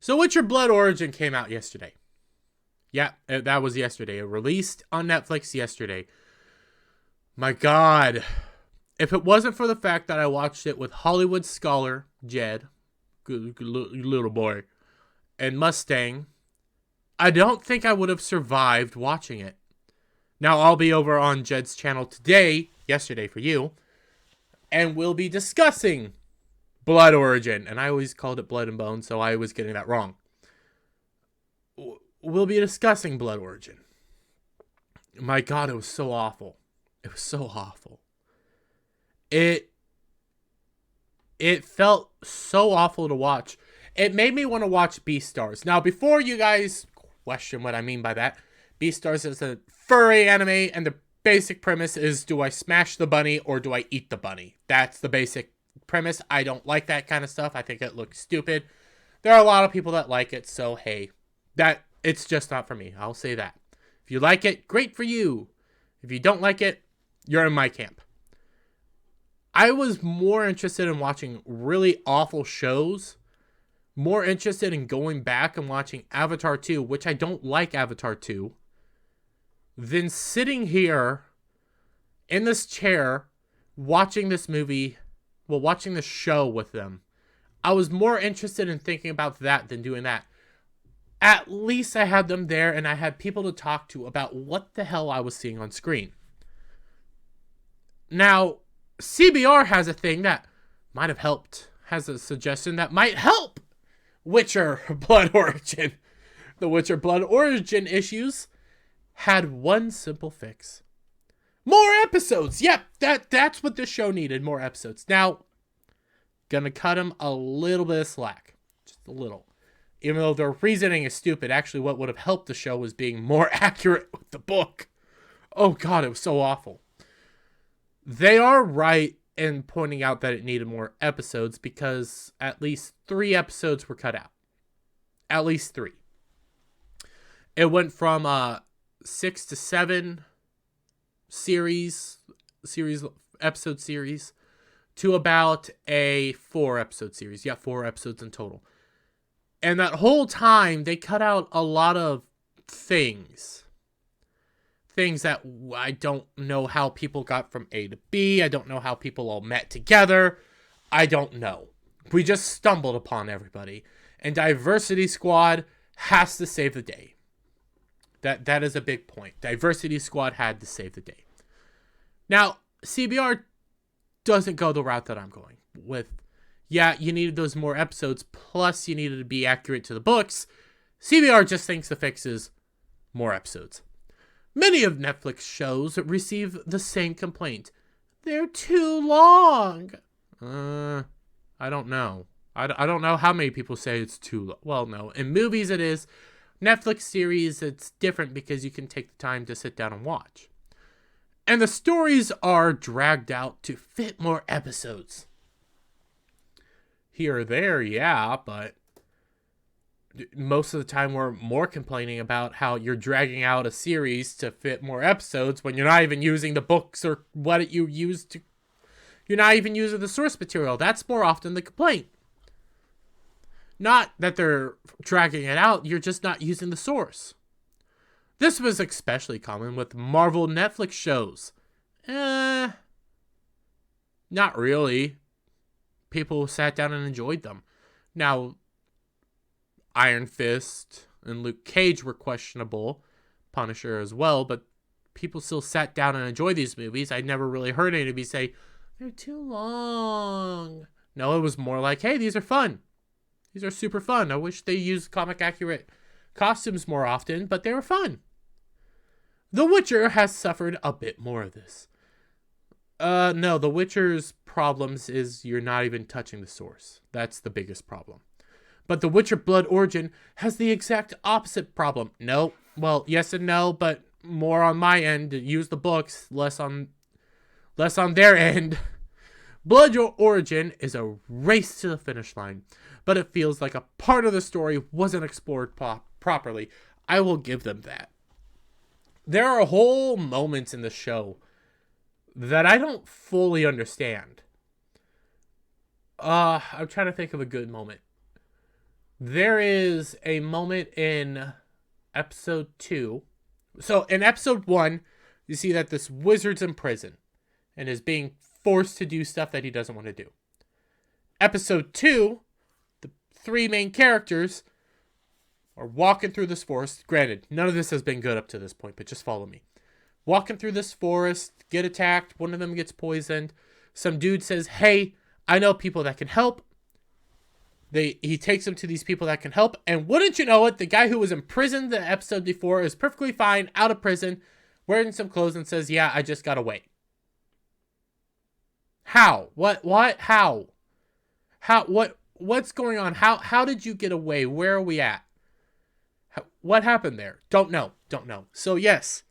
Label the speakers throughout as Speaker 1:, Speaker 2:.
Speaker 1: So Witcher Blood Origin came out yesterday. Yeah, that was yesterday. It released on Netflix yesterday. My God. If it wasn't for the fact that I watched it with Hollywood scholar Jed, good little boy, and Mustang, I don't think I would have survived watching it. Now, I'll be over on Jed's channel yesterday for you, and we'll be discussing Blood Origin. And I always called it Blood and Bone, so I was getting that wrong. We'll be discussing Blood Origin. My God, it was so awful. It was so awful. It felt so awful to watch. It made me want to watch Beastars. Now, before you guys question what I mean by that, Beastars is a furry anime, and the basic premise is, do I smash the bunny or do I eat the bunny? That's the basic premise. I don't like that kind of stuff. I think it looks stupid. There are a lot of people that like it, so hey, it's just not for me. I'll say that. If you like it, great for you. If you don't like it, you're in my camp. I was more interested in watching really awful shows, more interested in going back and watching Avatar 2, which I don't like Avatar 2, than sitting here in this chair watching this movie, watching this show with them. I was more interested in thinking about that than doing that. At least I had them there and I had people to talk to about what the hell I was seeing on screen. Now, CBR has a thing that might have helped, has a suggestion that might help Witcher Blood Origin. The Witcher Blood Origin issues had one simple fix. More episodes! Yep, that's what this show needed, more episodes. Now, gonna cut them a little bit of slack. Just a little. Even though their reasoning is stupid, actually what would have helped the show was being more accurate with the book. Oh God, it was so awful. They are right in pointing out that it needed more episodes because at least 3 episodes were cut out. At least 3. It went from 6 to 7 episode series to about a 4 episode series. Yeah, 4 episodes in total. And that whole time they cut out a lot of things that I don't know how people got from A to B. I don't know how people all met together. I don't know. We just stumbled upon everybody. And Diversity Squad has to save the day. That is a big point. Diversity Squad had to save the day. Now, CBR doesn't go the route that I'm going with. Yeah, you needed those more episodes, plus you needed to be accurate to the books. CBR just thinks the fix is more episodes. Many of Netflix shows receive the same complaint. They're too long. I don't know. I don't know how many people say it's too long. Well, no. In movies it is. Netflix series, it's different because you can take the time to sit down and watch. And the stories are dragged out to fit more episodes. Here or there, yeah, but most of the time we're more complaining about how you're dragging out a series to fit more episodes when you're not even using the books or what you used to. You're not even using the source material. That's more often the complaint. Not that they're dragging it out, you're just not using the source. This was especially common with Marvel Netflix shows. Not really. People sat down and enjoyed them. Now, Iron Fist and Luke Cage were questionable. Punisher as well, but people still sat down and enjoyed these movies. I never really heard anybody say, they're too long. No, it was more like, hey, these are fun. These are super fun. I wish they used comic accurate costumes more often, but they were fun. The Witcher has suffered a bit more of this. No, The Witcher's problems is you're not even touching the source. That's the biggest problem. But The Witcher Blood Origin has the exact opposite problem. No, well, yes and no, but more on my end. Use the books, less on their end. Blood Origin is a race to the finish line, but it feels like a part of the story wasn't explored properly. I will give them that. There are whole moments in the show that I don't fully understand. I'm trying to think of a good moment. There is a moment in episode 2. So in episode 1, you see that this wizard's in prison and is being forced to do stuff that he doesn't want to do. Episode 2, the 3 main characters are walking through this forest. Granted, none of this has been good up to this point, but just follow me. Walking through this forest, get attacked, one of them gets poisoned. Some dude says, hey, I know people that can help. He takes them to these people that can help. And wouldn't you know it, the guy who was in prison the episode before is perfectly fine, out of prison, wearing some clothes and says, yeah, I just got away. How? What? How? What's going on? How did you get away? Where are we at? What happened there? Don't know. So yes,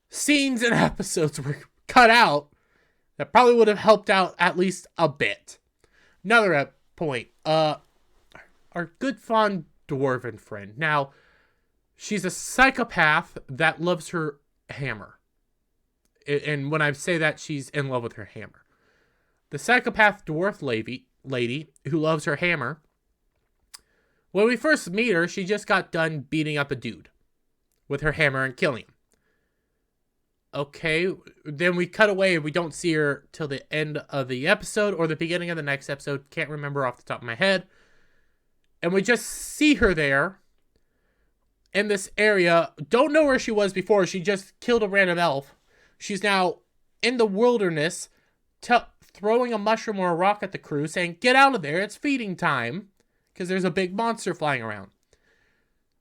Speaker 1: scenes and episodes were cut out that probably would have helped out at least a bit. Another point. Our good fond dwarven friend. Now, she's a psychopath that loves her hammer. And when I say that, she's in love with her hammer. The psychopath dwarf lady who loves her hammer. When we first meet her, she just got done beating up a dude with her hammer and killing him. Okay, then we cut away and we don't see her till the end of the episode or the beginning of the next episode. Can't remember off the top of my head. And we just see her there in this area. Don't know where she was before. She just killed a random elf. She's now in the wilderness throwing a mushroom or a rock at the crew saying, get out of there, it's feeding time. Because there's a big monster flying around.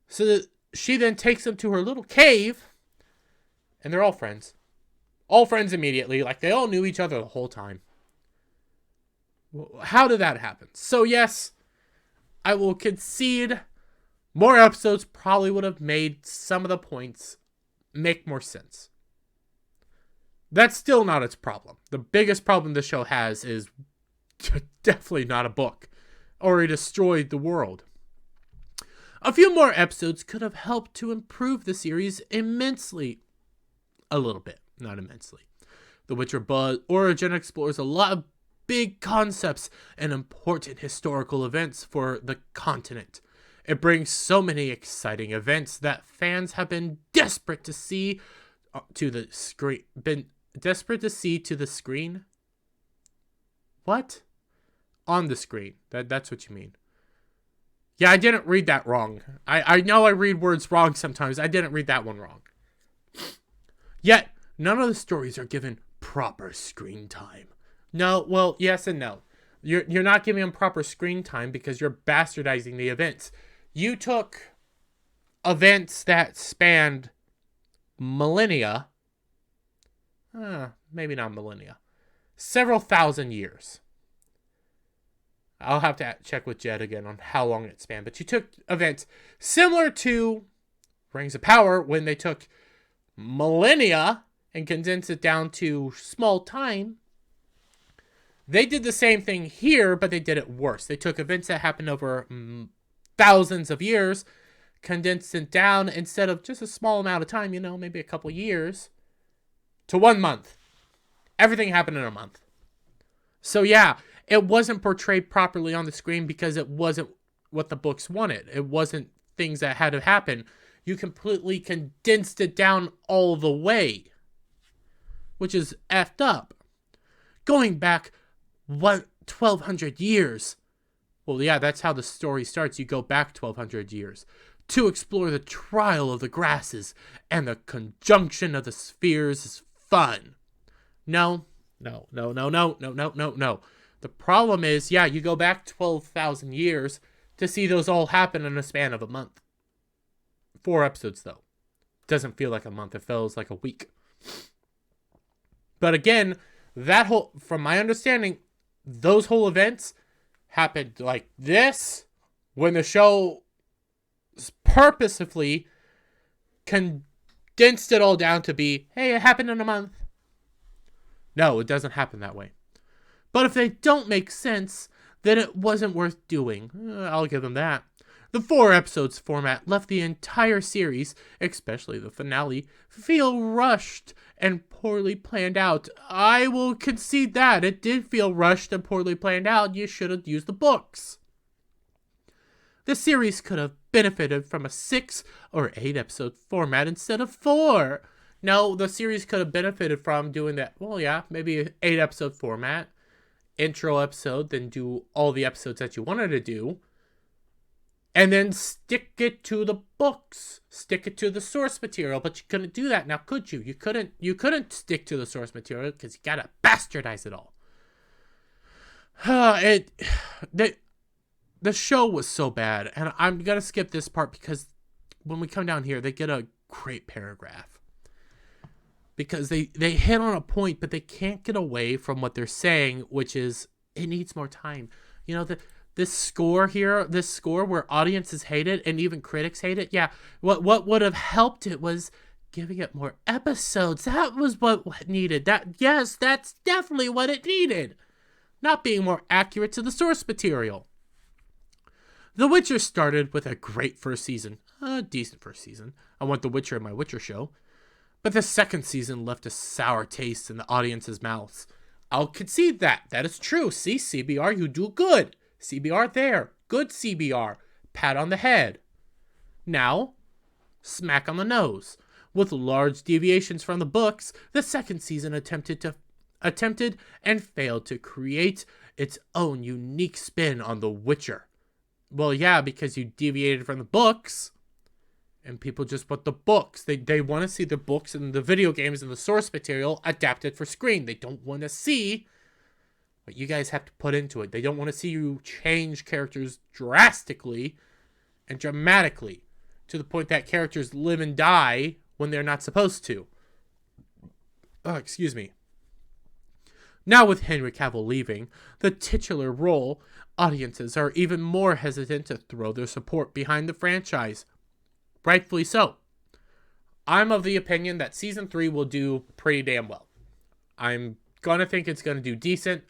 Speaker 1: So she then takes them to her little cave. And they're all friends. All friends immediately. Like they all knew each other the whole time. How did that happen? So yes, I will concede more episodes probably would have made some of the points make more sense. That's still not its problem. The biggest problem the show has is definitely not a book. Or it destroyed the world. A few more episodes could have helped to improve the series immensely. A little bit, not immensely. The Witcher Buzz Origin explores a lot of big concepts and important historical events for the continent. It brings so many exciting events that fans have been desperate to see to the screen. What? On the screen. That's what you mean. Yeah, I didn't read that wrong. I know I read words wrong sometimes. I didn't read that one wrong. Yet, none of the stories are given proper screen time. No, well, yes and no. You're not giving them proper screen time because you're bastardizing the events. You took events that spanned millennia. Maybe not millennia. Several thousand years. I'll have to check with Jed again on how long it spanned. But you took events similar to Rings of Power when they took millennia and condensed it down to small time. They did the same thing here, but they did it worse. They took events that happened over thousands of years, condensed it down instead of just a small amount of time, maybe a couple years, to 1 month. Everything happened in a month. So yeah, it wasn't portrayed properly on the screen because it wasn't what the books wanted. It wasn't things that had to happen. You completely condensed it down all the way, which is effed up. Going back 1,200 years. Well, yeah, that's how the story starts. You go back 1,200 years to explore the trial of the grasses and the conjunction of the spheres is fun. No. The problem is, yeah, you go back 12,000 years to see those all happen in a span of a month. 4 episodes, though. Doesn't feel like a month. It feels like a week. But again, from my understanding, those whole events happened like this when the show purposefully condensed it all down to be, hey, it happened in a month. No, it doesn't happen that way. But if they don't make sense, then it wasn't worth doing. I'll give them that. The 4 episodes format left the entire series, especially the finale, feel rushed and poorly planned out. I will concede that. It did feel rushed and poorly planned out. You should have used the books. The series could have benefited from a 6 or 8 episode format instead of 4. No, the series could have benefited from doing that. Well, yeah, maybe an 8 episode format, intro episode, then do all the episodes that you wanted to do, and then stick it to the books, stick it to the source material. But you couldn't do that now, could you? You couldn't stick to the source material because you gotta bastardize it all. The show was so bad, and I'm gonna skip this part because when we come down here, they get a great paragraph. Because they hit on a point, but they can't get away from what they're saying, which is, it needs more time. You know, this score where audiences hate it and even critics hate it, yeah, what would have helped it was giving it more episodes. That was what needed. Yes, that's definitely what it needed. Not being more accurate to the source material. The Witcher started with a great first season. A decent first season. I want The Witcher in my Witcher show. But the second season left a sour taste in the audience's mouths. I'll concede that. That is true. See, CBR, you do good. CBR there. Good CBR. Pat on the head. Now, smack on the nose. With large deviations from the books, the second season attempted and failed to create its own unique spin on The Witcher. Well, yeah, because you deviated from the books. And people just want the books. They want to see the books and the video games and the source material adapted for screen. They don't want to see what you guys have to put into it. They don't want to see you change characters drastically and dramatically to the point that characters live and die when they're not supposed to. Oh, excuse me. Now with Henry Cavill leaving the titular role, audiences are even more hesitant to throw their support behind the franchise. Rightfully so. I'm of the opinion that Season 3 will do pretty damn well. I'm gonna think it's gonna do decent,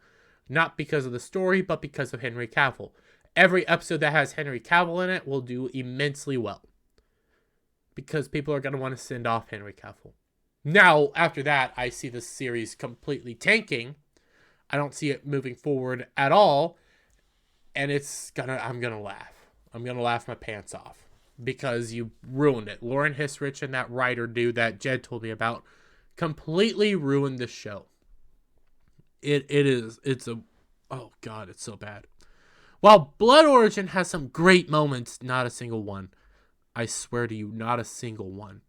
Speaker 1: not because of the story, but because of Henry Cavill. Every episode that has Henry Cavill in it will do immensely well. Because people are gonna want to send off Henry Cavill. Now, after that, I see the series completely tanking. I don't see it moving forward at all. And I'm gonna laugh. I'm gonna laugh my pants off. Because you ruined it. Lauren Hisrich and that writer dude that Jed told me about completely ruined the show. Oh God, it's so bad. While Blood Origin has some great moments, not a single one. I swear to you, not a single one.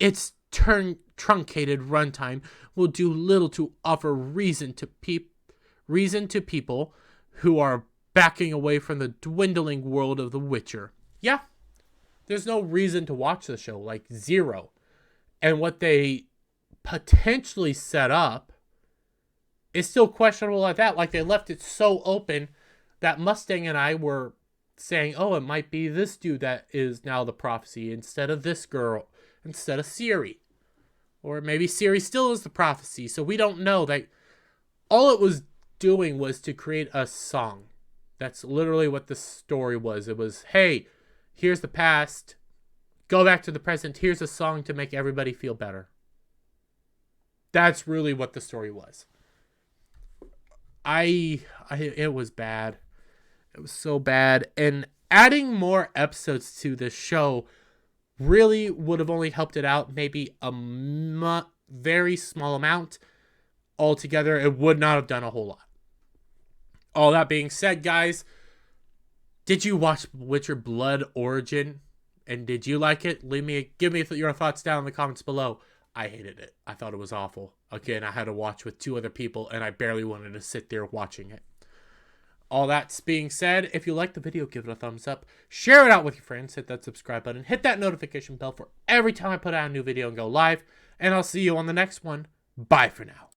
Speaker 1: Its truncated runtime will do little to offer reason to people who are backing away from the dwindling world of The Witcher. Yeah. There's no reason to watch the show, like zero. And what they potentially set up is still questionable at that. Like they left it so open that Mustang and I were saying, oh, it might be this dude that is now the prophecy instead of this girl, instead of Ciri. Or maybe Ciri still is the prophecy. So we don't know. That all it was doing was to create a song. That's literally what the story was. It was, hey, here's the past. Go back to the present. Here's a song to make everybody feel better. That's really what the story was. It was bad. It was so bad. And adding more episodes to the show really would have only helped it out maybe a very small amount. Altogether, it would not have done a whole lot. All that being said, guys, did you watch Witcher Blood Origin? And did you like it? Give me your thoughts down in the comments below. I hated it. I thought it was awful. Again, I had to watch with 2 other people, and I barely wanted to sit there watching it. All that being said, if you liked the video, give it a thumbs up. Share it out with your friends. Hit that subscribe button. Hit that notification bell for every time I put out a new video and go live. And I'll see you on the next one. Bye for now.